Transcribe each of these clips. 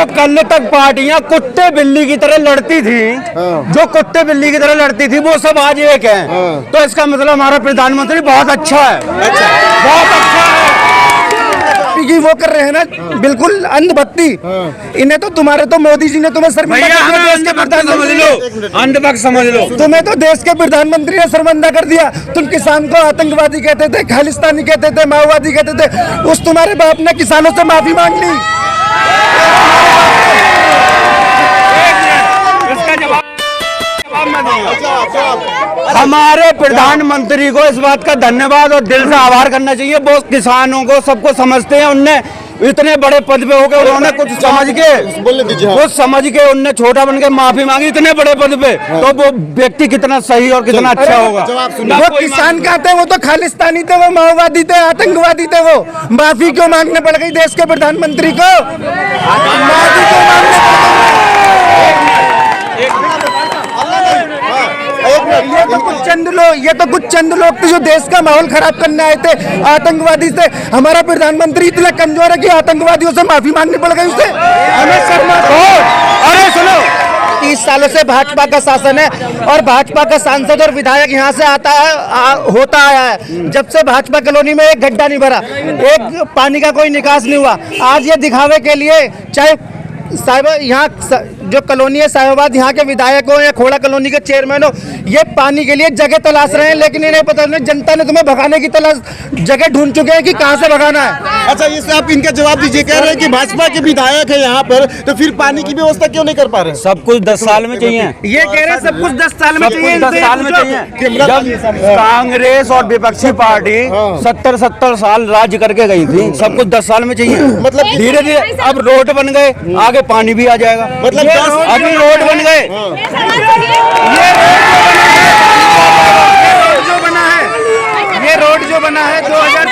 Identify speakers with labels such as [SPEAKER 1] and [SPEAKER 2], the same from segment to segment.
[SPEAKER 1] कल तक पार्टियां कुत्ते बिल्ली की तरह लड़ती थी, जो कुत्ते बिल्ली की तरह लड़ती थी वो सब आज एक हैं। तो इसका मतलब हमारा प्रधानमंत्री बहुत अच्छा है, बहुत अच्छा है।
[SPEAKER 2] की वो कर रहे हैं ना, बिल्कुल अंधभक्ति। इन्हें तो तुम्हारे तो मोदी जी ने तुम्हें शर्मिंदा कर दिया, देश के प्रधानमंत्री
[SPEAKER 1] अंधभक्त समझ लो।
[SPEAKER 2] तुम्हें तो देश के प्रधानमंत्री ने शर्मिंदा कर दिया। तुम किसान को आतंकवादी कहते थे, खालिस्तानी कहते थे, माओवादी कहते थे। उस तुम्हारे बाप ने किसानों से माफी मांग ली।
[SPEAKER 1] हमारे प्रधानमंत्री को इस बात का धन्यवाद और दिल से आभार करना चाहिए। वो किसानों को सबको समझते हैं। उनने इतने बड़े पद पे होकर उन्होंने कुछ समझ के उनने छोटा बन के माफी मांगी इतने बड़े पद पे। तो वो व्यक्ति कितना सही और कितना अच्छा होगा।
[SPEAKER 2] वो किसान कहते हैं वो तो खालिस्तानी थे, वो माओवादी थे, आतंकवादी थे। वो माफी क्यों मांगने पड़ गई देश के प्रधानमंत्री को? माफी क्यों मांगने पड़ गई? ये तो कुछ चंद लोग थे जो देश का माहौल खराब करने आए थे, आतंकवादी थे। हमारा प्रधानमंत्री इतना कमजोर है कि आतंकवादियों से माफी मांगनी पड़ गई उसे। हमें शर्मा।
[SPEAKER 1] अरे सुनो,
[SPEAKER 2] 30 सालों से भाजपा का शासन है और भाजपा का सांसद और विधायक यहाँ से आता है, होता आया है। जब से भाजपा कॉलोनी में एक गड्ढा नहीं भरा, एक पानी का कोई निकास नहीं हुआ। आज ये दिखावे के लिए, चाहे साहिब यहाँ जो कॉलोनी है साहिबाबाद, यहाँ के विधायक हो या खोड़ा कॉलोनी के चेयरमैन हो, ये पानी के लिए जगह तलाश रहे हैं। लेकिन इन्हें पता नहीं, जनता ने तुम्हें भगाने की जगह ढूंढ चुके हैं कि कहाँ से भगाना है।
[SPEAKER 3] अच्छा, इससे आप इनका जवाब दीजिए। कह रहे हैं कि भाजपा के विधायक है यहाँ पर, तो फिर पानी की व्यवस्था क्यों नहीं कर पा रहे?
[SPEAKER 1] सब कुछ 10 साल में चाहिए।
[SPEAKER 2] ये कह रहे हैं सब कुछ 10 साल में चाहिए।
[SPEAKER 1] 10 साल में चाहिए। जब कांग्रेस और विपक्षी पार्टी 70 साल राज्य करके गई थी, सब कुछ 10 साल में चाहिए। मतलब धीरे धीरे अब रोड बन गए, आगे पानी भी आ जाएगा। मतलब अभी रोड बन गए।
[SPEAKER 2] ये रोड जो बना है 2000।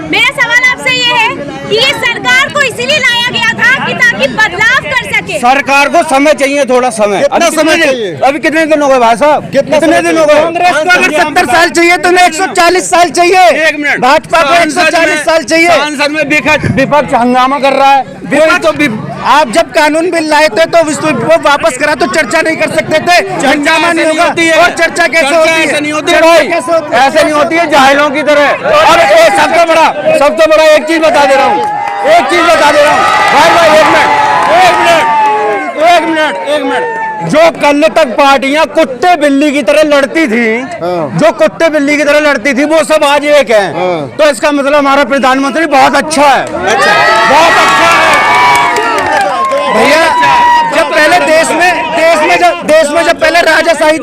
[SPEAKER 4] मेरा सवाल आपसे ये है कि ये सरकार को इसीलिए लाया गया था कि ताकि बदलाव कर सके।
[SPEAKER 1] सरकार को समय चाहिए, थोड़ा समय।
[SPEAKER 3] कितना समय चाहिए?
[SPEAKER 1] अभी कितने दिन हो गए भाई साहब? कितने दिन हो गए?
[SPEAKER 2] कांग्रेस को अगर 70 साल चाहिए तो 140 साल चाहिए।
[SPEAKER 1] एक मिनट,
[SPEAKER 2] भाजपा को 140 साल चाहिए।
[SPEAKER 1] संसद में विपक्ष हंगामा कर रहा है।
[SPEAKER 2] आप जब कानून बिल लाए थे तो वो वापस करा तो चर्चा नहीं कर सकते थे। हंगामा नहीं होगा और चर्चा कैसे होती है?
[SPEAKER 1] ऐसे नहीं होती भाई, ऐसे नहीं होती है जाहिलों की तरह। और सबसे बड़ा एक चीज बता दे रहा हूँ, भाई एक मिनट। जो कल तक पार्टियां कुत्ते बिल्ली की तरह लड़ती थी, वो सब आज एक हैं। तो इसका मतलब हमारा प्रधानमंत्री बहुत अच्छा है, बहुत अच्छा है।
[SPEAKER 2] भैया जब पहले देश में जब पहले राजाशाही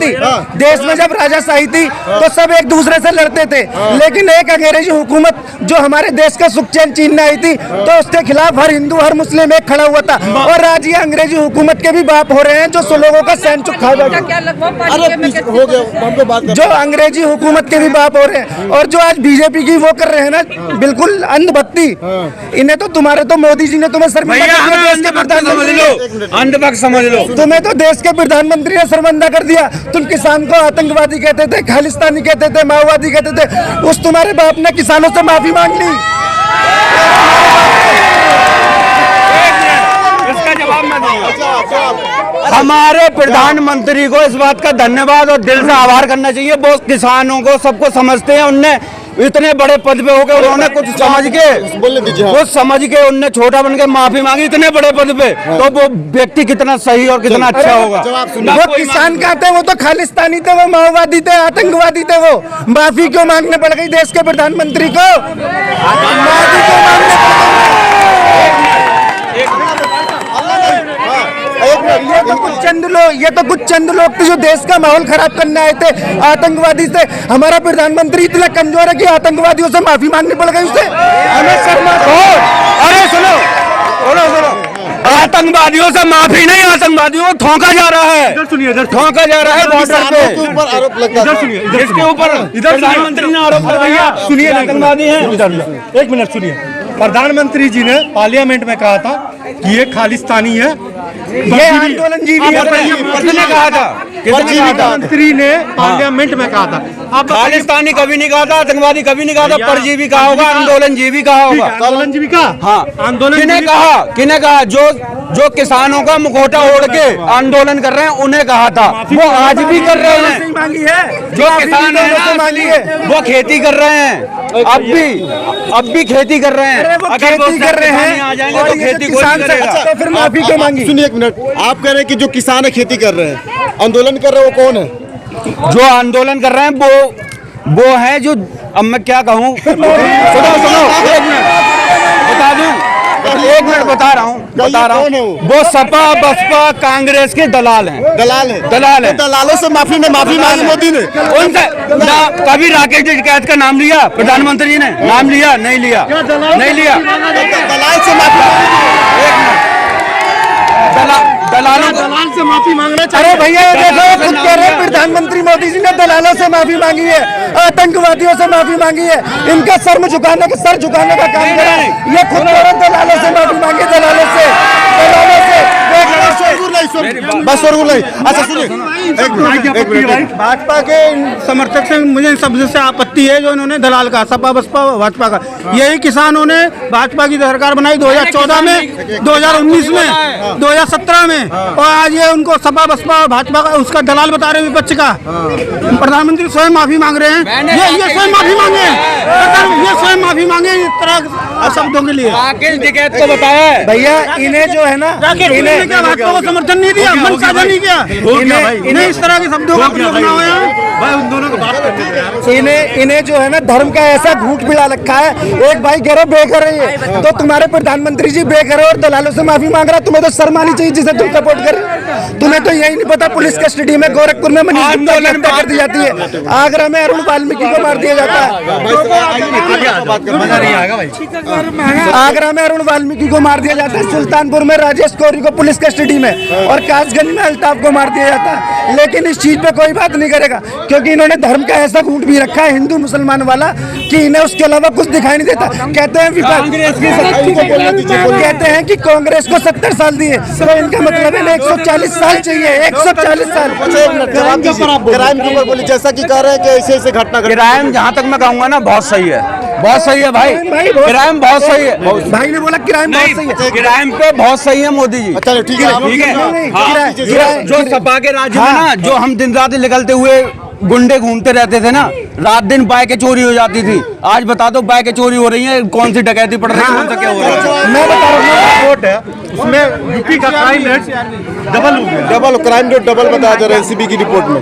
[SPEAKER 2] थी तो सब एक दूसरे से लड़ते थे। लेकिन एक अंग्रेजी हुकूमत जो हमारे देश का सुख चैन छीनने आई थी, तो उसके खिलाफ हर हिंदू हर मुस्लिम एक खड़ा हुआ था। और आज ये अंग्रेजी हुकूमत के भी बाप हो रहे हैं जो लोगों का सैन चुप खा जाएगा। जो अंग्रेजी हुकूमत के भी बाप हो रहे हैं और जो आज बीजेपी की वो कर रहे हैं ना, बिल्कुल अंधभक्ति। इन्हें तो तुम्हारे तो मोदी जी ने तुम्हें शर्मिंदा कर दिया, देश के प्रधानमंत्री।
[SPEAKER 1] अंधभक्त समझ लो।
[SPEAKER 2] तुम्हें तो देश के प्रधानमंत्री ने शर्मिंदा कर दिया। तुम किसान को आतंकवादी कहते थे, खालिस्तानी कहते थे, माओवादी कहते थे। उस तुम्हारे बाप ने किसानों से माफी मांग ली।
[SPEAKER 1] इसका जवाब मैं दूंगा। हमारे प्रधानमंत्री को इस बात का धन्यवाद और दिल से आभार करना चाहिए। वो किसानों को सबको समझते हैं। उनने इतने बड़े पद पे होकर उन्होंने कुछ समझ के उनने छोटा बन के माफी मांगी इतने बड़े पद पे। तो वो व्यक्ति कितना सही और कितना अच्छा होगा।
[SPEAKER 2] वो किसान कहते हैं वो तो खालिस्तानी थे, वो माओवादी थे, आतंकवादी थे। वो माफी क्यों मांगने पड़ गई देश के प्रधानमंत्री को? माफी क्यों मांगने पड़ गई? ये तो कुछ चंद लोग थे जो देश का माहौल खराब करने आए थे, आतंकवादी थे। हमारा प्रधानमंत्री इतना कमजोर है कि आतंकवादियों से माफी मांगनी पड़ गई उसे। हमें शर्मा।
[SPEAKER 1] अरे सुनो, आतंकवादियों से माफी नहीं, आतंकवादियों को ठोका जा रहा है। ठोका जा रहा है बॉर्डर पे।
[SPEAKER 3] ऊपर आरोप लगता है।
[SPEAKER 1] इसके ऊपर प्रधानमंत्री ने आरोप लगाया।
[SPEAKER 5] सुनिए,
[SPEAKER 1] आतंकवादी है।
[SPEAKER 5] एक मिनट सुनिए। प्रधानमंत्री जी ने पार्लियामेंट में कहा था कि ये खालिस्तानी है,
[SPEAKER 2] ये आंदोलन जीवी है।
[SPEAKER 1] किसने कहा था?
[SPEAKER 5] प्रधानमंत्री ने पार्लियामेंट में कहा था। आप
[SPEAKER 1] खालिस्तानी कभी नहीं कहा था, आतंकवादी कभी नहीं कहा था, परजीवी कहा होगा, आंदोलनजीवी कहा होगा।
[SPEAKER 5] आंदोलन जीवी कहा,
[SPEAKER 1] हाँ,
[SPEAKER 5] आंदोलन
[SPEAKER 1] किन्हें कहा? जो किसानों का मुखौटा ओढ़ के आंदोलन कर रहे हैं उन्हें कहा था। वो आज भी कर रहे हैं। जो किसान है वो खेती कर रहे हैं, अब भी खेती कर रहे हैं। अगर खेती कर रहे हैं आ जाएंगे तो खेती किसान से
[SPEAKER 3] फिर माफी क्यों मांगी? सुनिए एक मिनट, आप कह रहे हैं कि जो किसान है खेती कर रहे हैं, आंदोलन कर रहे हैं वो कौन है?
[SPEAKER 1] जो आंदोलन कर रहे हैं वो है जो, अब मैं क्या कहूँ, सुनो एक मिनट बता दूं, एक मिनट बता रहा हूँ। वो सपा बसपा कांग्रेस के दलाल हैं।
[SPEAKER 3] दलाल है।
[SPEAKER 1] तो
[SPEAKER 3] दलालों से माफी मांगी मोदी ने।
[SPEAKER 1] उनसे ना कभी राकेश टिकैत का नाम लिया प्रधानमंत्री जी ने? नाम लिया? नहीं लिया।
[SPEAKER 3] दलाल से माफी,
[SPEAKER 1] दलाल
[SPEAKER 5] से माफी मांगना चाहिए।
[SPEAKER 2] अरे भैया ये देखो, खुद कह रहे हैं प्रधानमंत्री मोदी जी ने दलालों से माफी मांगी है, आतंकवादियों से माफी मांगी है, इनका सर झुकाने का काम करा। ये खुद कह रहे हैं दलालों से माफी मांगी, दलालों से
[SPEAKER 3] बस और नहीं। अच्छा सुनिए एक मिनट,
[SPEAKER 5] भाजपा के समर्थक से मुझे सबसे आपत्ति है जो इन्होंने दलाल का, सपा बसपा भाजपा का। यही किसानों ने भाजपा की सरकार बनाई 2014 में, 2019 में, 2017 में, और आज ये उनको सपा बसपा भाजपा का उसका दलाल बता रहे हैं विपक्ष का। प्रधानमंत्री स्वयं माफी मांग रहे हैं। ये स्वयं माफी मांगे, ये स्वयं माफी मांगे इस तरह शब्दों के लिए।
[SPEAKER 1] राकेश टिकैत को बताया है
[SPEAKER 2] भैया, इन्हें जो है ना,
[SPEAKER 5] इन्हें क्या भाजपा को समर्थन नहीं दिया, मन साझा नहीं किया, इन्हें इस तरह के शब्दों का प्रयोग ना हुआ भाई। उन दोनों को बात करते हैं।
[SPEAKER 2] इन्हें जो है ना धर्म का ऐसा घूंट पिला रखा है। एक भाई कह रहे बेघर है, तो तुम्हारे प्रधानमंत्री जी बेघर है और दलालों से माफी मांग रहा, तुम्हें तो शर्म आनी चाहिए जिसे तुम सपोर्ट कर रहे हो। तुम्हें तो यही नहीं पता पुलिस कस्टडी में गोरखपुर में मनीष गुप्ता की हत्या कर दी जाती है, आगरा में अरुण वाल्मीकि को मार दिया जाता है, आगरा में अरुण वाल्मीकि को मार दिया जाता है, सुल्तानपुर में राजेश कोहरी को पुलिस कस्टडी में, और कासगंज में अल्ताफ को मार दिया जाता है। लेकिन इस चीज पे कोई बात नहीं करेगा क्योंकि इन्होंने धर्म का ऐसा घूंट भी रखा है हिंदू मुसलमान वाला कि इन्हें उसके अलावा कुछ दिखाई नहीं देता। कहते हैं कहते हैं कि कांग्रेस को 70 साल दिए, तो इनका मतलब है 140 साल चाहिए, 140 साल।
[SPEAKER 3] क्राइम के ऊपर बोली, जैसा कि कह रहे हैं कि ऐसे ऐसे घटना
[SPEAKER 1] क्राइम, जहाँ तक मैं कहूँगा ना, बहुत सही है, बहुत सही है भाई, क्राइम बहुत सही है।
[SPEAKER 2] भाई ने बोला क्राइम बहुत सही है,
[SPEAKER 1] क्राइम पे बहुत सही है मोदी जी।
[SPEAKER 3] चलो ठीक है,
[SPEAKER 1] ठीक है। जो सपा के राज्य में ना, जो हम दिन रात निकलते हुए गुंडे घूमते रहते थे ना, रात दिन बाइकें चोरी हो जाती थी, आज बता दो बाइकें चोरी हो रही हैं, कौन सी डकैती पड़ रही है, कौन सा क्या हो रहा है।
[SPEAKER 2] मैं बता रहा हूँ,
[SPEAKER 5] रिपोर्ट है उसमें यूपी का क्राइम रेट डबल हो गया,
[SPEAKER 3] डबल क्राइम रेट डबल बताया जा रहा है एनसीबी की रिपोर्ट में।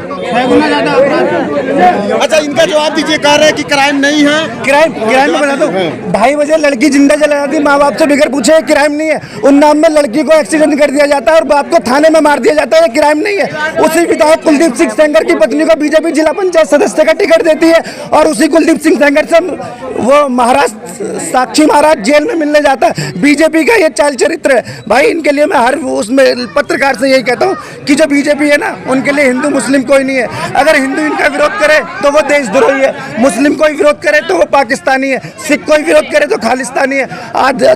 [SPEAKER 3] अच्छा इनका जवाब दीजिए, कह रहे हैं कि क्राइम नहीं है।
[SPEAKER 2] क्राइम में बता दो, 2:30 बजे लड़की जिंदा जला जाती, माँ बाप से बगैर पूछे, क्राइम नहीं है। उन्नाव में लड़की को एक्सीडेंट कर दिया जाता है और बाप को थाने में मार दिया जाता है, ये क्राइम नहीं है। उसी विधायक कुलदीप सिंह सेंगर की पत्नी को बीजेपी जिला पंचायत सदस्य का टिकट देती है और उसी कुलदीप सिंह सेंगर से वो महाराष्ट्र साक्षी महाराज जेल में मिलने जाता है। बीजेपी का ये चाल चरित्र है भाई। इनके लिए मैं हर उसमें पत्रकार से यही कहता हूँ कि जो बीजेपी है ना, उनके लिए हिंदू मुस्लिम कोई नहीं है। अगर हिंदू इनका विरोध करे तो वो देशद्रोही है, मुस्लिम कोई विरोध करे तो वो पाकिस्तानी है, सिख कोई विरोध करे तो खालिस्तानी है,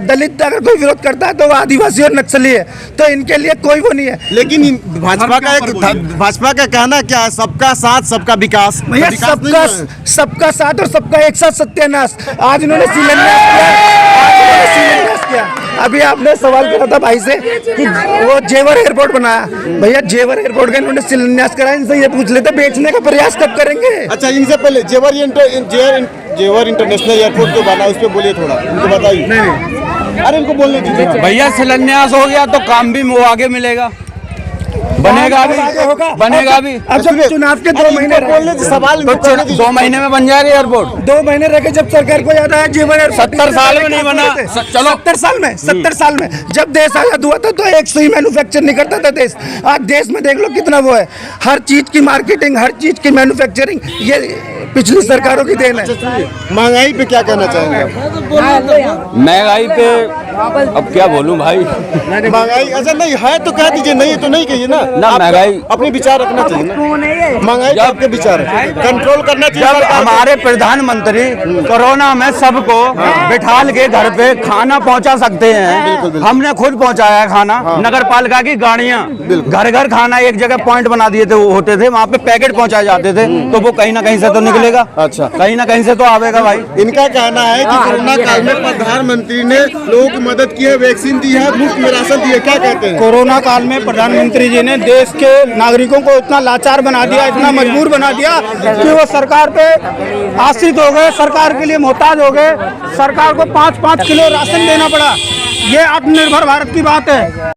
[SPEAKER 2] दलित अगर कोई विरोध करता है तो वो आदिवासी और नक्सली है। तो इनके लिए कोई वो नहीं है।
[SPEAKER 3] लेकिन भाजपा का कहना क्या है, सबका साथ सबका विकास।
[SPEAKER 2] भैया सबका साथ और सबका एक साथ सत्यानाश। आज इन्होंने शिलान्यास किया। अभी आपने सवाल करा था भाई से कि वो जेवर एयरपोर्ट बनाया, भैया जेवर एयरपोर्ट का इन्होंने शिलान्यास करा। इनसे ये पूछ लेते बेचने का प्रयास कब करेंगे।
[SPEAKER 3] अच्छा इनसे पहले जेवर इंटरनेशनल एयरपोर्ट जो बना उस पर बोलिए थोड़ा, उनको बताइए। नहीं अरे इनको बोलने दीजिए
[SPEAKER 1] भैया। शिलान्यास हो गया तो काम भी वो आगे मिलेगा, बनेगा भी, बनेगा भी।
[SPEAKER 2] अब जब चुनाव के 2 महीने
[SPEAKER 3] बोलने सवाल
[SPEAKER 1] 2 महीने में बन जाएगा एयरपोर्ट।
[SPEAKER 2] 2 महीने रह के जब सरकार को याद आया जेवर एयरपोर्ट
[SPEAKER 1] 70 साल में नहीं बना।
[SPEAKER 2] चलो 70 साल में जब देश आजाद हुआ था तो एक सुई मैन्युफैक्चर नहीं करता था देश। आज देश में देख लो कितना वो है, हर चीज की मार्केटिंग, हर चीज की मैन्युफैक्चरिंग, ये पिछली सरकारों की देन है।
[SPEAKER 3] महंगाई पे क्या कहना चाहेंगे?
[SPEAKER 1] महंगाई पे अब क्या बोलूं भाई।
[SPEAKER 3] महंगाई अच्छा नहीं है तो कह दीजिए, नहीं तो नहीं कहिए ना।
[SPEAKER 1] ना महंगाई
[SPEAKER 3] अपने विचार रखना चाहिए ना। महंगाई का आपके विचार है, कंट्रोल करना चाहिए
[SPEAKER 1] जब
[SPEAKER 3] सरकार को।
[SPEAKER 1] हमारे प्रधानमंत्री कोरोना में सबको बिठाल के घर पे खाना पहुंचा सकते हैं, हमने खुद पहुंचाया है खाना। नगर पालिका की गाड़ियां घर घर खाना एक जगह पॉइंट बना दिए थे, वो होते थे वहाँ पे पैकेट पहुंचाए जाते थे, तो वो कहीं ना कहीं से तो निकलेगा।
[SPEAKER 3] अच्छा।
[SPEAKER 1] कहीं ना कहीं से तो आवेगा भाई।
[SPEAKER 3] इनका कहना है कि कोरोना काल में प्रधानमंत्री ने लोगों की मदद की है, वैक्सीन दी है, मुफ्त में राशन दिए, क्या कहते हैं?
[SPEAKER 5] कोरोना काल में प्रधानमंत्री जी ने देश के नागरिकों को इतना लाचार बना दिया, इतना मजबूर बना दिया कि वो सरकार पे आश्रित हो गए, सरकार के लिए मोहताज हो गए। सरकार को 5-5 किलो राशन देना पड़ा। ये आत्मनिर्भर भारत की बात है।